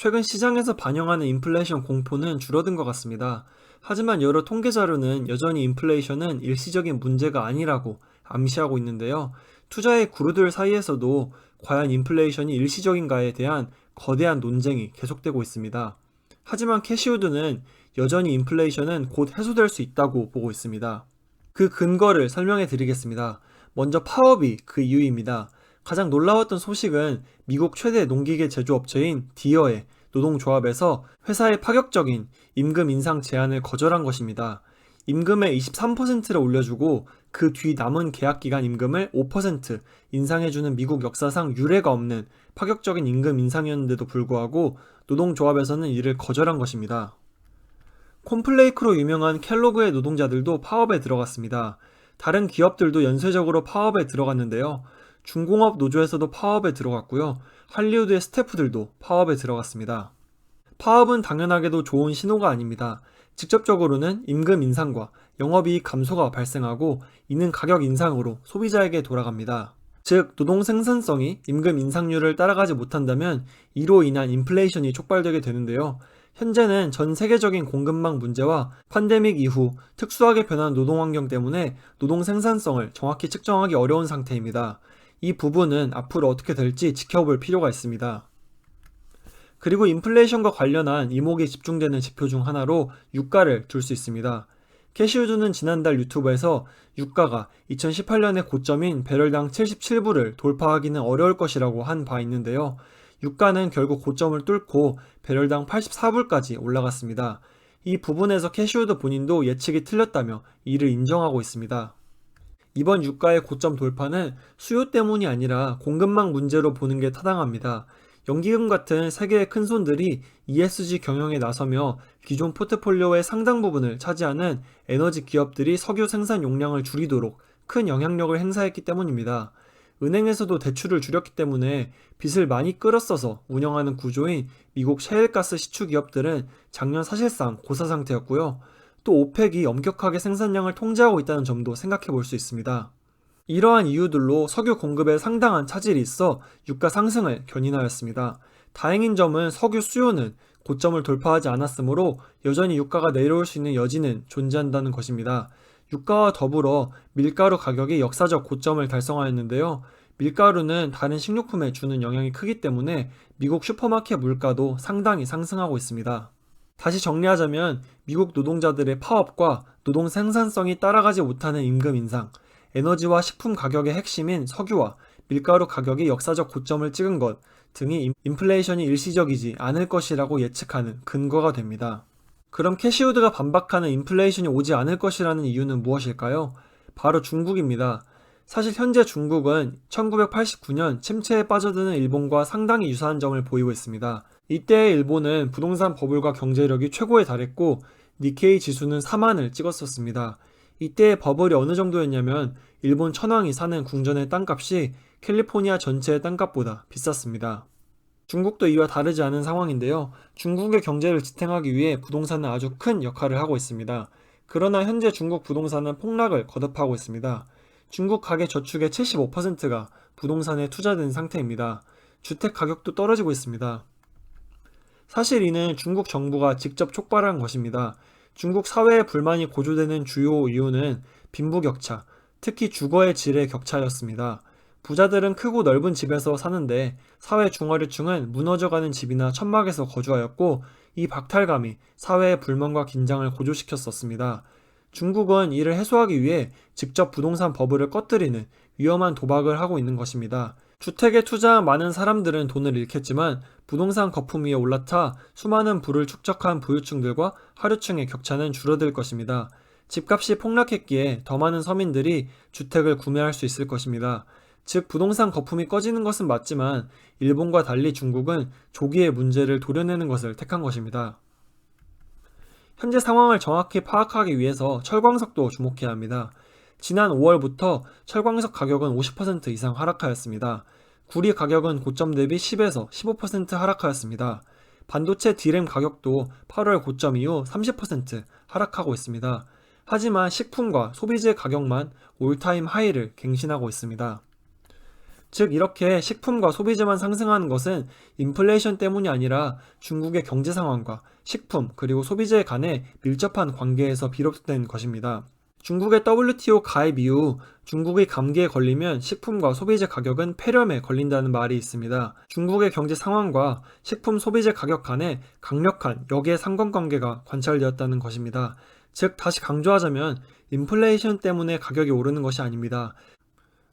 최근 시장에서 반영하는 인플레이션 공포는 줄어든 것 같습니다. 하지만 여러 통계 자료는 여전히 인플레이션은 일시적인 문제가 아니라고 암시하고 있는데요. 투자의 구루들 사이에서도 과연 인플레이션이 일시적인가에 대한 거대한 논쟁이 계속되고 있습니다. 하지만 캐시우드는 여전히 인플레이션은 곧 해소될 수 있다고 보고 있습니다. 그 근거를 설명해 드리겠습니다. 먼저 파업이 그 이유입니다. 가장 놀라웠던 소식은 미국 최대 농기계 제조업체인 디어의 노동조합에서 회사의 파격적인 임금 인상 제안을 거절한 것입니다. 임금의 23%를 올려주고 그 뒤 남은 계약기간 임금을 5% 인상해주는 미국 역사상 유례가 없는 파격적인 임금 인상이었는데도 불구하고 노동조합에서는 이를 거절한 것입니다. 콘플레이크로 유명한 켈로그의 노동자들도 파업에 들어갔습니다. 다른 기업들도 연쇄적으로 파업에 들어갔는데요. 중공업 노조에서도 파업에 들어갔고요. 할리우드의 스태프들도 파업에 들어갔습니다. 파업은 당연하게도 좋은 신호가 아닙니다. 직접적으로는 임금 인상과 영업이익 감소가 발생하고 이는 가격 인상으로 소비자에게 돌아갑니다. 즉, 노동 생산성이 임금 인상률을 따라가지 못한다면 이로 인한 인플레이션이 촉발되게 되는데요. 현재는 전 세계적인 공급망 문제와 팬데믹 이후 특수하게 변한 노동 환경 때문에 노동 생산성을 정확히 측정하기 어려운 상태입니다. 이 부분은 앞으로 어떻게 될지 지켜볼 필요가 있습니다. 그리고 인플레이션과 관련한 이목이 집중되는 지표 중 하나로 유가를 둘 수 있습니다. 캐시우드는 지난달 유튜브에서 유가가 2018년의 고점인 배럴당 77불을 돌파하기는 어려울 것이라고 한 바 있는데요. 유가는 결국 고점을 뚫고 배럴당 84불까지 올라갔습니다. 이 부분에서 캐시우드 본인도 예측이 틀렸다며 이를 인정하고 있습니다. 이번 유가의 고점 돌파는 수요 때문이 아니라 공급망 문제로 보는 게 타당합니다. 연기금 같은 세계의 큰 손들이 ESG 경영에 나서며 기존 포트폴리오의 상당 부분을 차지하는 에너지 기업들이 석유 생산 용량을 줄이도록 큰 영향력을 행사했기 때문입니다. 은행에서도 대출을 줄였기 때문에 빚을 많이 끌어써서 운영하는 구조인 미국 셰일가스 시추 기업들은 작년 사실상 고사 상태였고요. 또 오펙이 엄격하게 생산량을 통제하고 있다는 점도 생각해 볼 수 있습니다. 이러한 이유들로 석유 공급에 상당한 차질이 있어 유가 상승을 견인하였습니다. 다행인 점은 석유 수요는 고점을 돌파하지 않았으므로 여전히 유가가 내려올 수 있는 여지는 존재한다는 것입니다. 유가와 더불어 밀가루 가격이 역사적 고점을 달성하였는데요. 밀가루는 다른 식료품에 주는 영향이 크기 때문에 미국 슈퍼마켓 물가도 상당히 상승하고 있습니다. 다시 정리하자면 미국 노동자들의 파업과 노동 생산성이 따라가지 못하는 임금 인상, 에너지와 식품 가격의 핵심인 석유와 밀가루 가격이 역사적 고점을 찍은 것 등이 인플레이션이 일시적이지 않을 것이라고 예측하는 근거가 됩니다. 그럼 캐시우드가 반박하는 인플레이션이 오지 않을 것이라는 이유는 무엇일까요? 바로 중국입니다. 사실 현재 중국은 1989년 침체에 빠져드는 일본과 상당히 유사한 점을 보이고 있습니다. 이때의 일본은 부동산 버블과 경제력이 최고에 달했고 니케이 지수는 4만을 찍었었습니다. 이때의 버블이 어느 정도였냐면 일본 천황이 사는 궁전의 땅값이 캘리포니아 전체의 땅값보다 비쌌습니다. 중국도 이와 다르지 않은 상황인데요. 중국의 경제를 지탱하기 위해 부동산은 아주 큰 역할을 하고 있습니다. 그러나 현재 중국 부동산은 폭락을 거듭하고 있습니다. 중국 가계 저축의 75%가 부동산에 투자된 상태입니다. 주택 가격도 떨어지고 있습니다. 사실 이는 중국 정부가 직접 촉발한 것입니다. 중국 사회의 불만이 고조되는 주요 이유는 빈부격차, 특히 주거의 질의 격차였습니다. 부자들은 크고 넓은 집에서 사는데 사회 중하류층은 무너져가는 집이나 천막에서 거주하였고 이 박탈감이 사회의 불만과 긴장을 고조시켰었습니다. 중국은 이를 해소하기 위해 직접 부동산 버블을 꺼뜨리는 위험한 도박을 하고 있는 것입니다. 주택에 투자한 많은 사람들은 돈을 잃겠지만 부동산 거품 위에 올라타 수많은 부를 축적한 부유층들과 하류층의 격차는 줄어들 것입니다. 집값이 폭락했기에 더 많은 서민들이 주택을 구매할 수 있을 것입니다. 즉 부동산 거품이 꺼지는 것은 맞지만 일본과 달리 중국은 조기에 문제를 도려내는 것을 택한 것입니다. 현재 상황을 정확히 파악하기 위해서 철광석도 주목해야 합니다. 지난 5월부터 철광석 가격은 50% 이상 하락하였습니다. 구리 가격은 고점 대비 10에서 15% 하락하였습니다. 반도체 D램 가격도 8월 고점 이후 30% 하락하고 있습니다. 하지만 식품과 소비재 가격만 올타임 하이를 갱신하고 있습니다. 즉 이렇게 식품과 소비재만 상승하는 것은 인플레이션 때문이 아니라 중국의 경제 상황과 식품 그리고 소비재 간의 밀접한 관계에서 비롯된 것입니다. 중국의 WTO 가입 이후 중국의 감기에 걸리면 식품과 소비재 가격은 폐렴에 걸린다는 말이 있습니다. 중국의 경제 상황과 식품 소비재 가격 간에 강력한 역의 상관관계가 관찰되었다는 것입니다. 즉 다시 강조하자면 인플레이션 때문에 가격이 오르는 것이 아닙니다.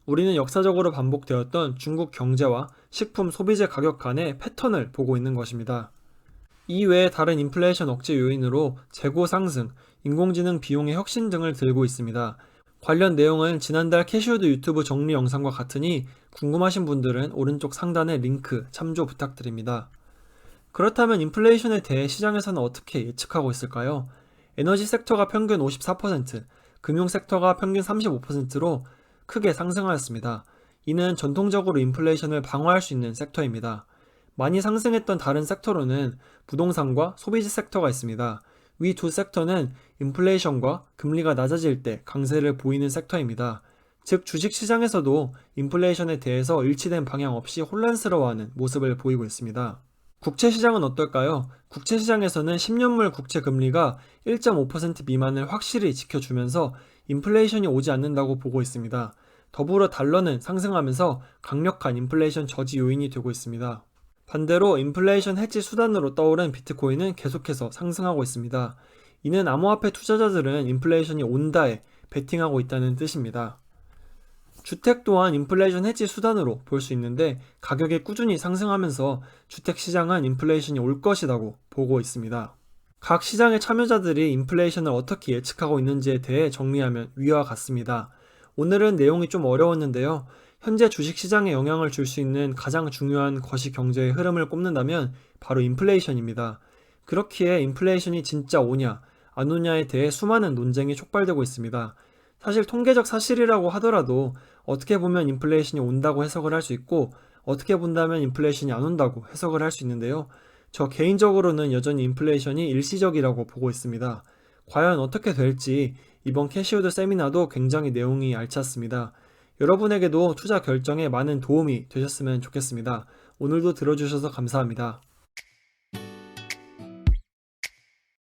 우리는 역사적으로 반복되었던 중국 경제와 식품 소비재 가격 간의 패턴을 보고 있는 것입니다. 이외에 다른 인플레이션 억제 요인으로 재고 상승, 인공지능 비용의 혁신 등을 들고 있습니다. 관련 내용은 지난달 캐시우드 유튜브 정리 영상과 같으니 궁금하신 분들은 오른쪽 상단에 링크 참조 부탁드립니다. 그렇다면 인플레이션에 대해 시장에서는 어떻게 예측하고 있을까요? 에너지 섹터가 평균 54%, 금융 섹터가 평균 35%로 크게 상승하였습니다. 이는 전통적으로 인플레이션을 방어할 수 있는 섹터입니다. 많이 상승했던 다른 섹터로는 부동산과 소비재 섹터가 있습니다. 위 두 섹터는 인플레이션과 금리가 낮아질 때 강세를 보이는 섹터입니다. 즉 주식시장에서도 인플레이션에 대해서 일치된 방향 없이 혼란스러워하는 모습을 보이고 있습니다. 국채시장은 어떨까요? 국채시장에서는 10년물 국채 금리가 1.5% 미만을 확실히 지켜주면서 인플레이션이 오지 않는다고 보고 있습니다. 더불어 달러는 상승하면서 강력한 인플레이션 저지 요인이 되고 있습니다. 반대로 인플레이션 해지 수단으로 떠오른 비트코인은 계속해서 상승하고 있습니다. 이는 암호화폐 투자자들은 인플레이션이 온다에 베팅하고 있다는 뜻입니다. 주택 또한 인플레이션 해지 수단으로 볼 수 있는데 가격이 꾸준히 상승하면서 주택시장은 인플레이션이 올 것이라고 보고 있습니다. 각 시장의 참여자들이 인플레이션을 어떻게 예측하고 있는지에 대해 정리하면 위와 같습니다. 오늘은 내용이 좀 어려웠는데요. 현재 주식시장에 영향을 줄 수 있는 가장 중요한 거시경제의 흐름을 꼽는다면 바로 인플레이션입니다. 그렇기에 인플레이션이 진짜 오냐, 안 오냐에 대해 수많은 논쟁이 촉발되고 있습니다. 사실 통계적 사실이라고 하더라도 어떻게 보면 인플레이션이 온다고 해석을 할 수 있고 어떻게 본다면 인플레이션이 안 온다고 해석을 할 수 있는데요. 저 개인적으로는 여전히 인플레이션이 일시적이라고 보고 있습니다. 과연 어떻게 될지 이번 캐시우드 세미나도 굉장히 내용이 알찼습니다. 여러분에게도 투자 결정에 많은 도움이 되셨으면 좋겠습니다. 오늘도 들어주셔서 감사합니다.